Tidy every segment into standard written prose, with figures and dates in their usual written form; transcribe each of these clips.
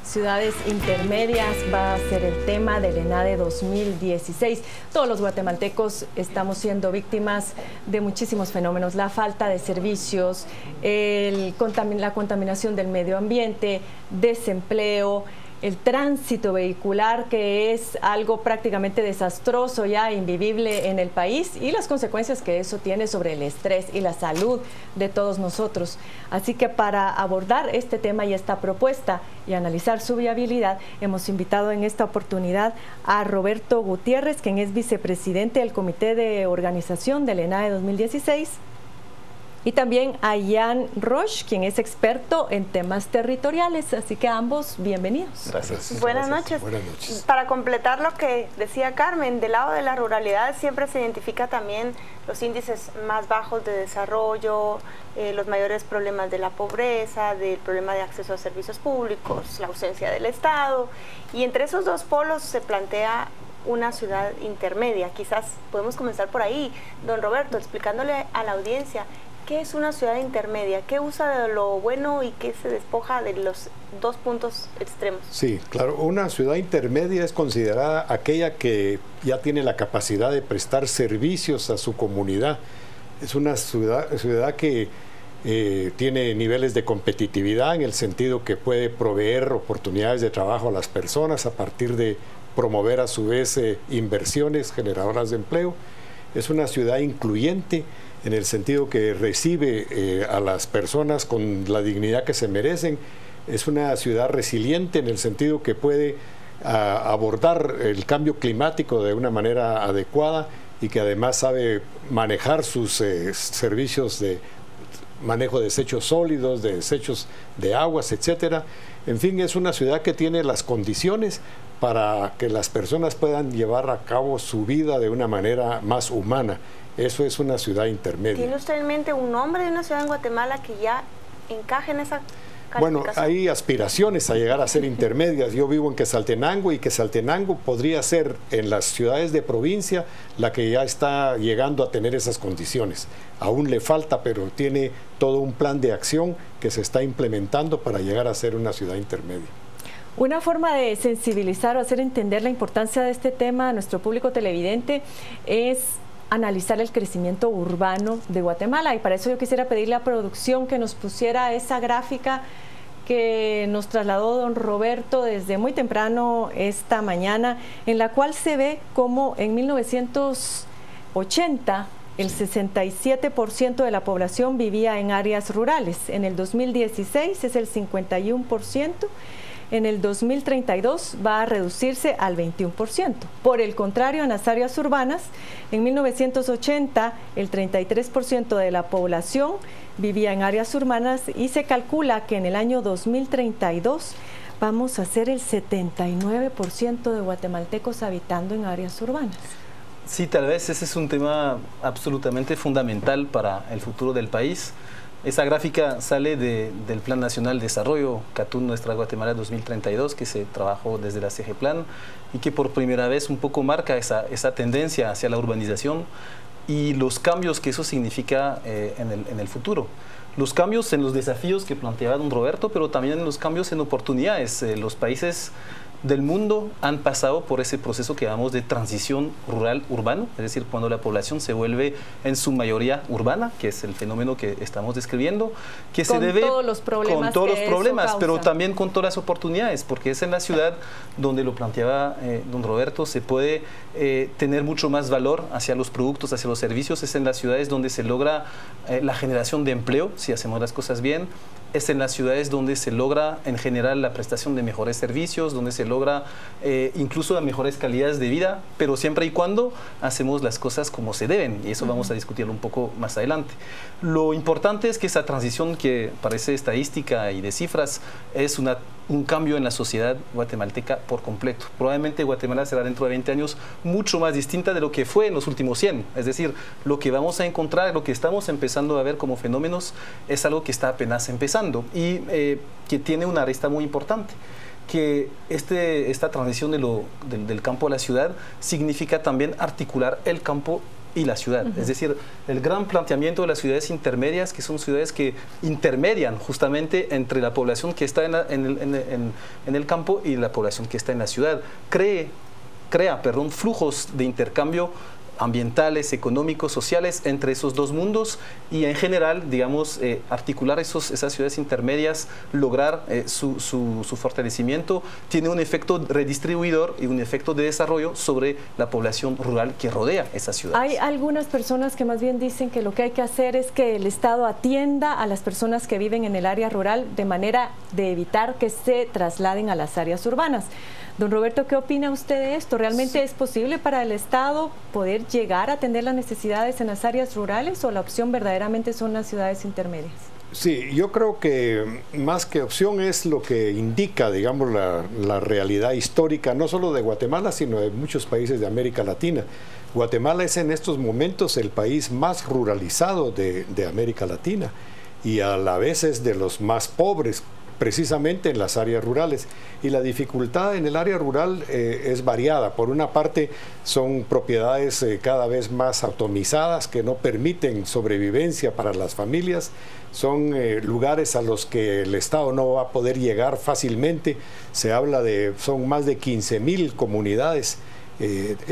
Ciudades intermedias va a ser el tema del ENADE 2016. Todos los guatemaltecos estamos siendo víctimas de muchísimos fenómenos: la falta de servicios, la contaminación del medio ambiente, desempleo, el tránsito vehicular, que es algo prácticamente desastroso, ya invivible en el país, y las consecuencias que eso tiene sobre el estrés y la salud de todos nosotros. Así que para abordar este tema y esta propuesta y analizar su viabilidad, hemos invitado en esta oportunidad a Roberto Gutiérrez, quien es vicepresidente del Comité de Organización del ENADE 2016, y también a Jan Roche, quien es experto en temas territoriales. Así que ambos, bienvenidos. Gracias. Buenas noches. Para completar lo que decía Carmen, del lado de la ruralidad siempre se identifica también los índices más bajos de desarrollo, los mayores problemas de la pobreza, del problema de acceso a servicios públicos, la ausencia del Estado, y entre esos dos polos se plantea una ciudad intermedia. Quizás podemos comenzar por ahí, don Roberto, explicándole a la audiencia ¿qué es una ciudad intermedia? ¿Qué usa de lo bueno y qué se despoja de los dos puntos extremos? Sí, claro. Una ciudad intermedia es considerada aquella que ya tiene la capacidad de prestar servicios a su comunidad. Es una ciudad que tiene niveles de competitividad en el sentido que puede proveer oportunidades de trabajo a las personas a partir de promover a su vez inversiones generadoras de empleo. Es una ciudad incluyente en el sentido que recibe a las personas con la dignidad que se merecen. Es una ciudad resiliente en el sentido que puede abordar el cambio climático de una manera adecuada y que además sabe manejar sus servicios de manejo de desechos sólidos, de desechos de aguas, etcétera. En fin, es una ciudad que tiene las condiciones para que las personas puedan llevar a cabo su vida de una manera más humana. Eso es una ciudad intermedia. ¿Tiene usted en mente un nombre de una ciudad en Guatemala que ya encaje en esa calificación? Bueno, hay aspiraciones a llegar a ser intermedias. Yo vivo en Quetzaltenango y Quetzaltenango podría ser en las ciudades de provincia la que ya está llegando a tener esas condiciones. Aún le falta, pero tiene todo un plan de acción que se está implementando para llegar a ser una ciudad intermedia. Una forma de sensibilizar o hacer entender la importancia de este tema a nuestro público televidente es analizar el crecimiento urbano de Guatemala, y para eso yo quisiera pedirle a producción que nos pusiera esa gráfica que nos trasladó don Roberto desde muy temprano esta mañana, en la cual se ve como en 1980 el 67% de la población vivía en áreas rurales, en el 2016 es el 51%, en el 2032 va a reducirse al 21%. Por el contrario, en las áreas urbanas, en 1980 el 33% de la población vivía en áreas urbanas, y se calcula que en el año 2032 vamos a ser el 79% de guatemaltecos habitando en áreas urbanas. Sí, tal vez ese es un tema absolutamente fundamental para el futuro del país. Esa gráfica sale del Plan Nacional de Desarrollo CATUN Nuestra Guatemala 2032, que se trabajó desde la CG Plan y que por primera vez un poco marca esa tendencia hacia la urbanización y los cambios que eso significa en el futuro. Los cambios en los desafíos que planteaba don Roberto, pero también los cambios en oportunidades. Los países del mundo han pasado por ese proceso que llamamos de transición rural-urbano, es decir, cuando la población se vuelve en su mayoría urbana, que es el fenómeno que estamos describiendo, que se debe con todos los problemas, pero también con todas las oportunidades, porque es en la ciudad donde lo planteaba don Roberto, se puede tener mucho más valor hacia los productos, hacia los servicios, es en las ciudades donde se logra la generación de empleo, si hacemos las cosas bien, es en las ciudades donde se logra en general la prestación de mejores servicios, donde se logra incluso las mejores calidades de vida, pero siempre y cuando hacemos las cosas como se deben, y eso vamos a discutirlo un poco más adelante. Lo importante es que esa transición, que parece estadística y de cifras, es un cambio en la sociedad guatemalteca por completo. Probablemente Guatemala será dentro de 20 años mucho más distinta de lo que fue en los últimos 100. Es decir, lo que vamos a encontrar, lo que estamos empezando a ver como fenómenos, es algo que está apenas empezando y que tiene una arista muy importante. Que esta transición del campo a la ciudad significa también articular el campo y la ciudad. Es decir, el gran planteamiento de las ciudades intermedias, que son ciudades que intermedian justamente entre la población que está en el campo y la población que está en la ciudad, crea flujos de intercambio ambientales, económicos, sociales entre esos dos mundos y en general, digamos, articular esas ciudades intermedias, lograr su fortalecimiento, tiene un efecto redistribuidor y un efecto de desarrollo sobre la población rural que rodea esas ciudades. Hay algunas personas que más bien dicen que lo que hay que hacer es que el Estado atienda a las personas que viven en el área rural de manera de evitar que se trasladen a las áreas urbanas. Don Roberto, ¿qué opina usted de esto? ¿Realmente es posible para el Estado poder llegar a atender las necesidades en las áreas rurales o la opción verdaderamente son las ciudades intermedias? Sí, yo creo que más que opción es lo que indica, digamos, la realidad histórica, no solo de Guatemala, sino de muchos países de América Latina. Guatemala es en estos momentos el país más ruralizado de América Latina y a la vez es de los más pobres, precisamente en las áreas rurales, y la dificultad en el área rural es variada. Por una parte son propiedades cada vez más atomizadas que no permiten sobrevivencia para las familias, son lugares a los que el Estado no va a poder llegar fácilmente. Se habla son más de 15,000 comunidades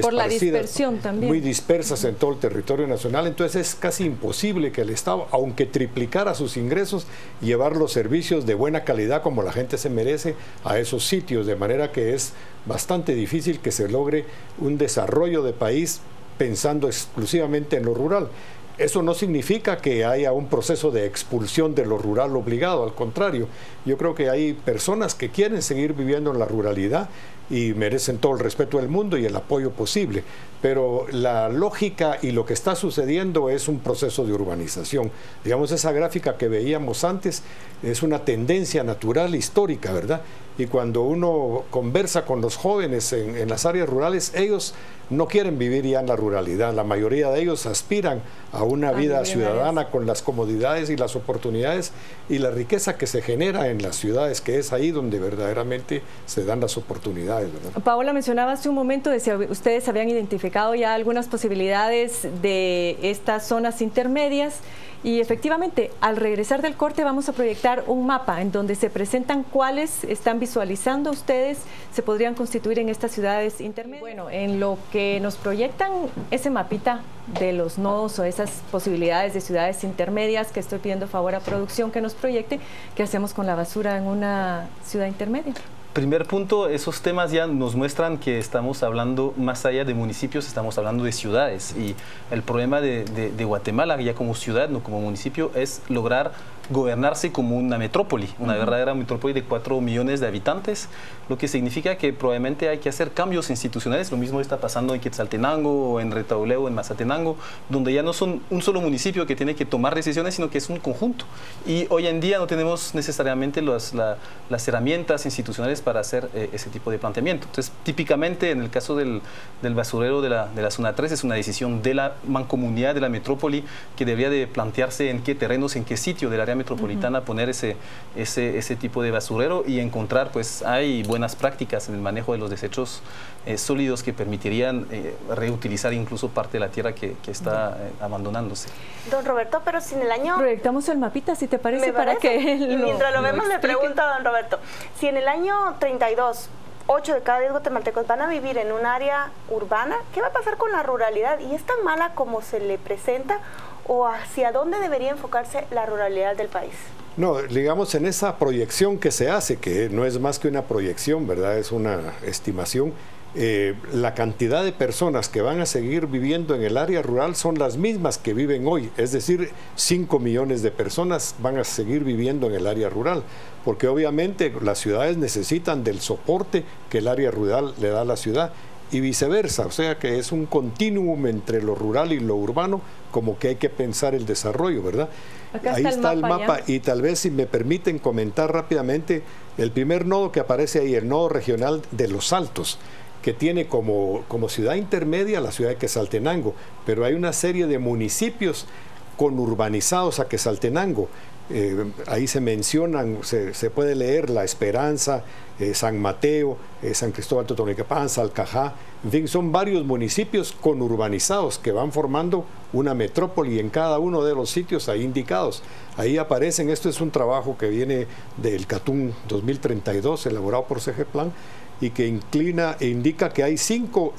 por la dispersión también. Muy dispersas en todo el territorio nacional, entonces es casi imposible que el Estado, aunque triplicara sus ingresos, llevar los servicios de buena calidad como la gente se merece a esos sitios, de manera que es bastante difícil que se logre un desarrollo de país pensando exclusivamente en lo rural. Eso no significa que haya un proceso de expulsión de lo rural obligado, al contrario, yo creo que hay personas que quieren seguir viviendo en la ruralidad y merecen todo el respeto del mundo y el apoyo posible, pero la lógica y lo que está sucediendo es un proceso de urbanización. Digamos, esa gráfica que veíamos antes es una tendencia natural histórica, ¿verdad? Y cuando uno conversa con los jóvenes en las áreas rurales, ellos no quieren vivir ya en la ruralidad. La mayoría de ellos aspiran a una vida ciudadana con las comodidades y las oportunidades y la riqueza que se genera en las ciudades, que es ahí donde verdaderamente se dan las oportunidades, ¿verdad? Paola mencionaba hace un momento, decía, ustedes habían identificado ya algunas posibilidades de estas zonas intermedias. Y efectivamente, al regresar del corte vamos a proyectar un mapa en donde se presentan cuáles están visualizando ustedes se podrían constituir en estas ciudades intermedias. Bueno, en lo que nos proyectan ese mapita de los nodos o esas posibilidades de ciudades intermedias, que estoy pidiendo favor a producción que nos proyecte, ¿qué hacemos con la basura en una ciudad intermedia? Primer punto, esos temas ya nos muestran que estamos hablando más allá de municipios, estamos hablando de ciudades, y el problema de Guatemala ya como ciudad, no como municipio, es lograr gobernarse como una metrópoli, una verdadera metrópoli de 4 millones de habitantes, lo que significa que probablemente hay que hacer cambios institucionales. Lo mismo está pasando en Quetzaltenango, o en Retauleu, o en Mazatenango, donde ya no son un solo municipio que tiene que tomar decisiones, sino que es un conjunto. Y hoy en día no tenemos necesariamente las herramientas institucionales para hacer ese tipo de planteamiento. Entonces, típicamente en el caso del basurero de la zona 3 es una decisión de la mancomunidad de la metrópoli que debería de plantearse en qué terrenos, en qué sitio del área metropolitana poner ese tipo de basurero y encontrar, pues hay buenas prácticas en el manejo de los desechos sólidos que permitirían reutilizar incluso parte de la tierra que está abandonándose. Don Roberto, pero si en el año... Proyectamos el mapita, si te parece, para que y mientras lo vemos le pregunto a don Roberto, si en el año 32 8 de cada 10 guatemaltecos van a vivir en un área urbana, ¿qué va a pasar con la ruralidad? ¿Y es tan mala como se le presenta o hacia dónde debería enfocarse la ruralidad del país? No, digamos, en esa proyección que se hace, que no es más que una proyección, ¿verdad? Es una estimación. La cantidad de personas que van a seguir viviendo en el área rural son las mismas que viven hoy, es decir, 5 millones de personas van a seguir viviendo en el área rural, porque obviamente las ciudades necesitan del soporte que el área rural le da a la ciudad y viceversa, o sea que es un continuum entre lo rural y lo urbano, como que hay que pensar el desarrollo, ¿verdad? Ahí está el mapa y tal vez, si me permiten comentar rápidamente, el primer nodo que aparece ahí, el nodo regional de Los Altos, que tiene como ciudad intermedia la ciudad de Quetzaltenango, pero hay una serie de municipios conurbanizados a Quetzaltenango, ahí se mencionan, se puede leer La Esperanza, San Mateo, San Cristóbal Totonicapán, Salcajá, en fin, son varios municipios conurbanizados que van formando una metrópoli en cada uno de los sitios ahí indicados. Ahí aparecen, esto es un trabajo que viene del CATUM 2032, elaborado por CGPLAN, y que indica que hay 5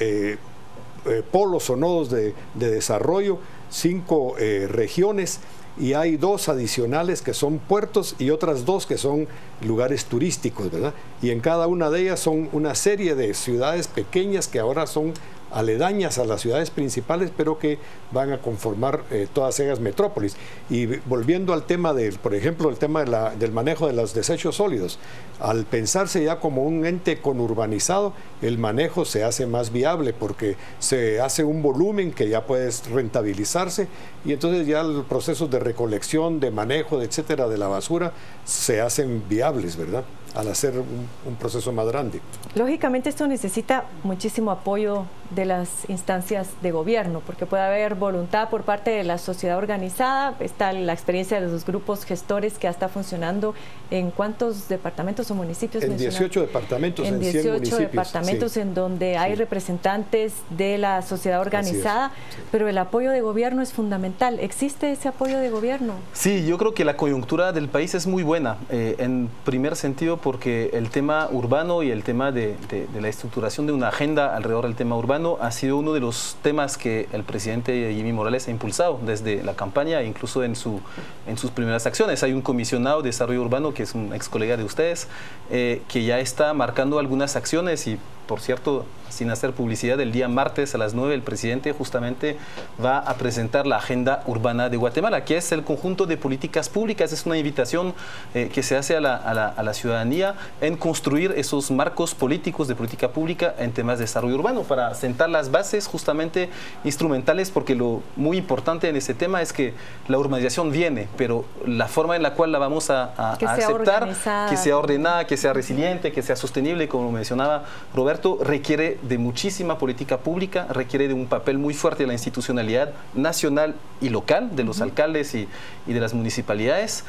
polos o nodos de desarrollo, 5 regiones, y hay 2 adicionales que son puertos y otras 2 que son lugares turísticos, ¿verdad? Y en cada una de ellas son una serie de ciudades pequeñas que ahora son aledañas a las ciudades principales, pero que van a conformar todas ellas metrópolis. Y volviendo al tema por ejemplo, el tema del manejo de los desechos sólidos, al pensarse ya como un ente conurbanizado, el manejo se hace más viable porque se hace un volumen que ya puede rentabilizarse, y entonces ya los procesos de recolección, de manejo, etcétera, de la basura se hacen viables, ¿verdad?, al hacer un proceso más grande. Lógicamente esto necesita muchísimo apoyo de las instancias de gobierno, porque puede haber voluntad por parte de la sociedad organizada. Está la experiencia de los grupos gestores que ya está funcionando. ¿En cuántos departamentos o municipios? En 18 departamentos, en 18 100 municipios. departamentos, sí, en donde hay representantes de la sociedad organizada, sí. Pero el apoyo de gobierno es fundamental. ¿Existe ese apoyo de gobierno? Sí, yo creo que la coyuntura del país es muy buena, en primer sentido, porque el tema urbano y el tema de la estructuración de una agenda alrededor del tema urbano ha sido uno de los temas que el presidente Jimmy Morales ha impulsado desde la campaña e incluso en sus primeras acciones. Hay un comisionado de desarrollo urbano que es un ex colega de ustedes, que ya está marcando algunas acciones. Y por cierto, sin hacer publicidad, el día martes a las 9 el presidente justamente va a presentar la Agenda Urbana de Guatemala, que es el conjunto de políticas públicas. Es una invitación que se hace a la ciudadanía en construir esos marcos políticos de política pública en temas de desarrollo urbano, para sentar las bases justamente instrumentales, porque lo muy importante en ese tema es que la urbanización viene, pero la forma en la cual la vamos a aceptar, que sea ordenada, que sea resiliente, que sea sostenible, como mencionaba Roberto, requiere de muchísima política pública, requiere de un papel muy fuerte de la institucionalidad nacional y local, de los alcaldes y de las municipalidades,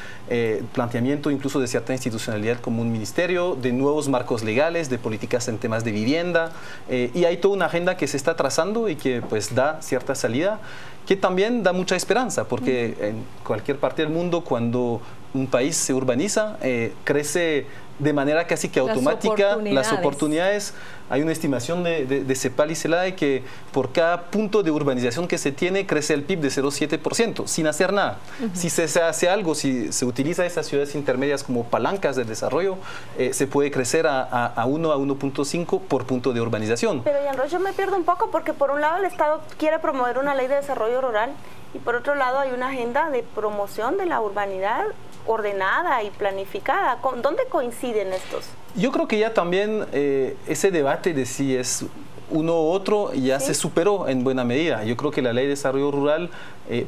planteamiento incluso de cierta institucionalidad como un ministerio, de nuevos marcos legales, de políticas en temas de vivienda, y hay toda una agenda que se está trazando y que pues da cierta salida, que también da mucha esperanza, porque en cualquier parte del mundo, cuando un país se urbaniza, crece de manera casi que automática las oportunidades. Hay una estimación de CEPAL y CELADE que por cada punto de urbanización que se tiene crece el PIB de 0,7%, sin hacer nada. Si se hace algo, si se utiliza esas ciudades intermedias como palancas de desarrollo, se puede crecer a 1 a 1,5 por punto de urbanización. Pero, Jean-Roch, yo me pierdo un poco, porque por un lado el Estado quiere promover una ley de desarrollo rural y por otro lado hay una agenda de promoción de la urbanidad ordenada y planificada. ¿Dónde coinciden estos? Yo creo que ya también ese debate de si es uno u otro ya se superó en buena medida. Yo creo que la Ley de Desarrollo Rural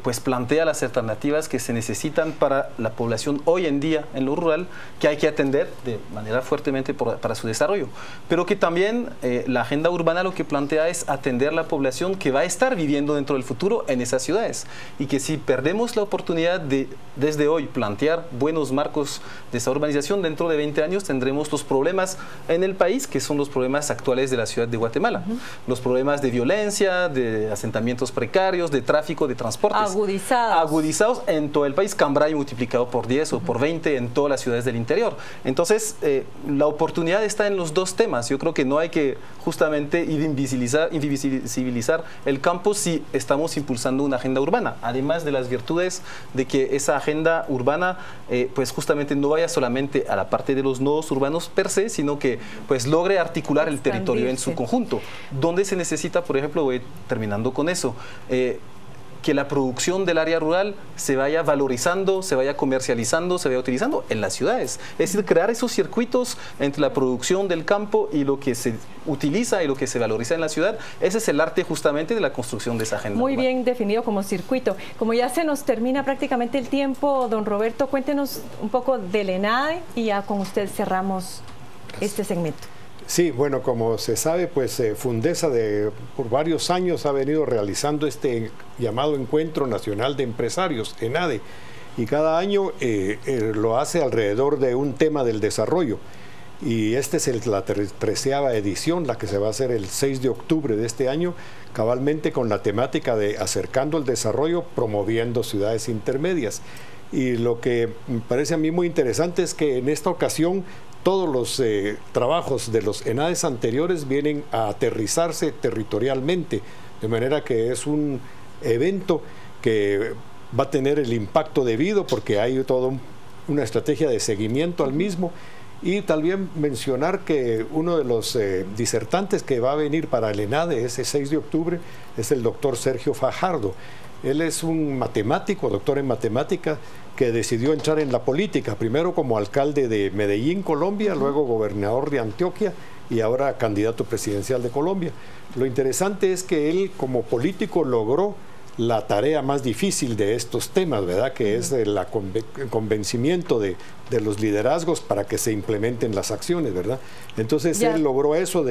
pues plantea las alternativas que se necesitan para la población hoy en día en lo rural, que hay que atender de manera fuertemente para su desarrollo, pero que también la agenda urbana lo que plantea es atender la población que va a estar viviendo dentro del futuro en esas ciudades, y que si perdemos la oportunidad de desde hoy plantear buenos marcos de esa urbanización, dentro de 20 años tendremos los problemas en el país, que son los problemas actuales de la ciudad de Guatemala. Los problemas de violencia, de asentamientos precarios, de tráfico, de transportes. Agudizados en todo el país. Cambray multiplicado por 10 o por 20 en todas las ciudades del interior. Entonces, la oportunidad está en los dos temas. Yo creo que no hay que justamente invisibilizar el campo si estamos impulsando una agenda urbana. Además de las virtudes de que esa agenda urbana, pues justamente no vaya solamente a la parte de los nodos urbanos per se, sino que pues logre articular el territorio en su conjunto. ¿Dónde se necesita, por ejemplo, voy terminando con eso, que la producción del área rural se vaya valorizando, se vaya comercializando, se vaya utilizando en las ciudades? Es decir, crear esos circuitos entre la producción del campo y lo que se utiliza y lo que se valoriza en la ciudad. Ese es el arte justamente de la construcción de esa agenda Muy urbana. Bien definido como circuito. Como ya se nos termina prácticamente el tiempo, don Roberto, cuéntenos un poco del ENADE y ya con usted cerramos este segmento. Sí, bueno, como se sabe, pues Fundesa por varios años ha venido realizando este llamado Encuentro Nacional de Empresarios, ENADE, y cada año lo hace alrededor de un tema del desarrollo. Y esta es la 13ª edición, la que se va a hacer el 6 de octubre de este año, cabalmente con la temática de acercando el desarrollo, promoviendo ciudades intermedias. Y lo que me parece a mí muy interesante es que en esta ocasión todos los trabajos de los ENADES anteriores vienen a aterrizarse territorialmente, de manera que es un evento que va a tener el impacto debido porque hay toda una estrategia de seguimiento al mismo. Y también mencionar que uno de los disertantes que va a venir para el ENADE ese 6 de octubre es el doctor Sergio Fajardo. Él es un matemático, doctor en matemática, que decidió entrar en la política, primero como alcalde de Medellín, Colombia, luego gobernador de Antioquia y ahora candidato presidencial de Colombia. Lo interesante es que él como político logró la tarea más difícil de estos temas, ¿verdad? Que es el convencimiento de los liderazgos para que se implementen las acciones, ¿verdad? Entonces él logró eso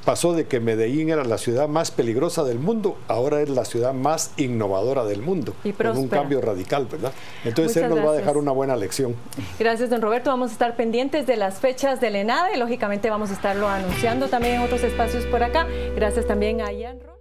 pasó de que Medellín era la ciudad más peligrosa del mundo, ahora es la ciudad más innovadora del mundo, con un cambio radical, ¿verdad? Entonces él nos va a dejar una buena lección. Gracias, don Roberto. Vamos a estar pendientes de las fechas del ENADE, lógicamente vamos a estarlo anunciando también en otros espacios por acá. Gracias también a Ian.